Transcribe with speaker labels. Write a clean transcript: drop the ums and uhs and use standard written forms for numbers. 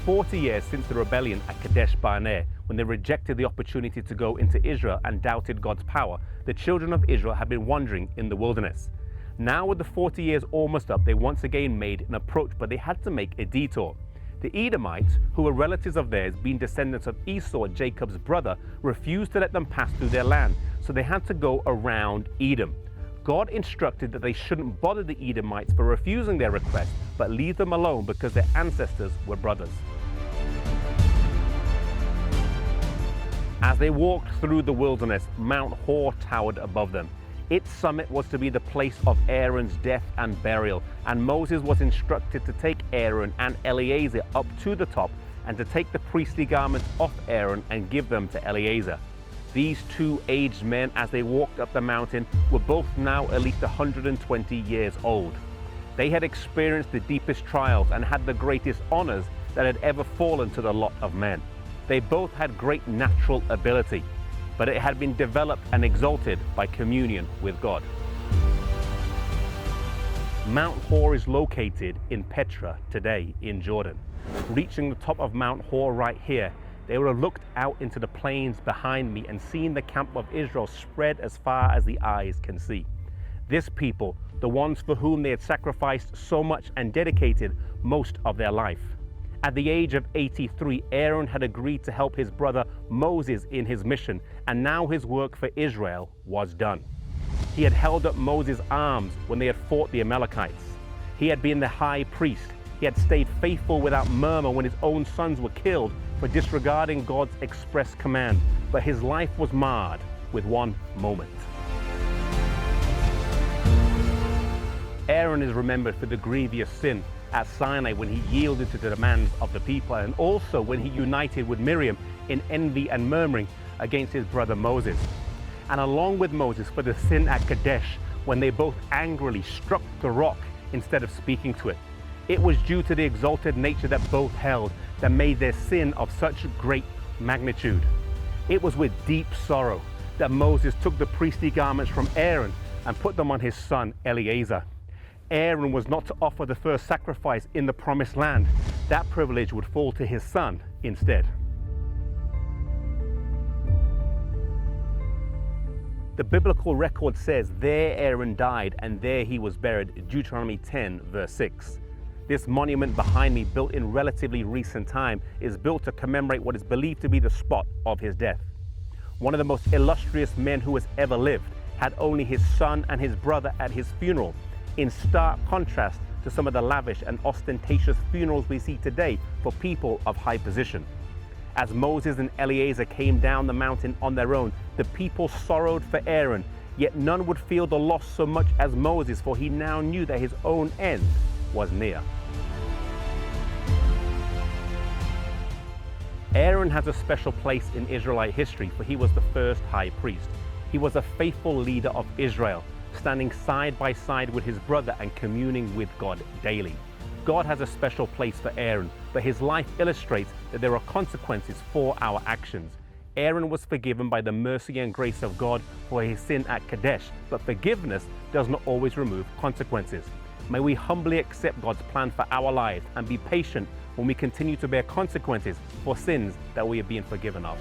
Speaker 1: 40 years since the rebellion at Kadesh Barnea, when they rejected the opportunity to go into Israel and doubted God's power, the children of Israel had been wandering in the wilderness. Now with the 40 years almost up, they once again made an approach, but they had to make a detour. The Edomites, who were relatives of theirs, being descendants of Esau, Jacob's brother, refused to let them pass through their land, so they had to go around Edom. God instructed that they shouldn't bother the Edomites for refusing their request, but leave them alone because their ancestors were brothers. As they walked through the wilderness, Mount Hor towered above them. Its summit was to be the place of Aaron's death and burial, and Moses was instructed to take Aaron and Eleazar up to the top and to take the priestly garments off Aaron and give them to Eleazar. These two aged men, as they walked up the mountain, were both now at least 120 years old. They had experienced the deepest trials and had the greatest honors that had ever fallen to the lot of men. They both had great natural ability, but it had been developed and exalted by communion with God. Mount Hor is located in Petra today in Jordan. Reaching the top of Mount Hor right here, they would have looked out into the plains behind me and seen the camp of Israel spread as far as the eyes can see. This people, the ones for whom they had sacrificed so much and dedicated most of their life. At the age of 83, Aaron had agreed to help his brother Moses in his mission, and now his work for Israel was done. He had held up Moses' arms when they had fought the Amalekites. He had been the high priest. He had stayed faithful without murmur when his own sons were killed for disregarding God's express command, but his life was marred with one moment. Aaron is remembered for the grievous sin at Sinai when he yielded to the demands of the people, and also when he united with Miriam in envy and murmuring against his brother Moses. And along with Moses for the sin at Kadesh, when they both angrily struck the rock instead of speaking to it. It was due to the exalted nature that both held that made their sin of such great magnitude. It was with deep sorrow that Moses took the priestly garments from Aaron and put them on his son Eleazar. Aaron was not to offer the first sacrifice in the promised land. That privilege would fall to his son instead. The biblical record says, "There Aaron died, and there he was buried," Deuteronomy 10, verse 6. This monument behind me, built in relatively recent time, is built to commemorate what is believed to be the spot of his death. One of the most illustrious men who has ever lived had only his son and his brother at his funeral, in stark contrast to some of the lavish and ostentatious funerals we see today for people of high position. As Moses and Eleazar came down the mountain on their own, the people sorrowed for Aaron, yet none would feel the loss so much as Moses, for he now knew that his own end was near. Aaron has a special place in Israelite history, for he was the first high priest. He was a faithful leader of Israel, standing side by side with his brother and communing with God daily. God has a special place for Aaron, but his life illustrates that there are consequences for our actions. Aaron was forgiven by the mercy and grace of God for his sin at Kadesh, but forgiveness does not always remove consequences. May we humbly accept God's plan for our lives and be patient when we continue to bear consequences for sins that we are being forgiven of.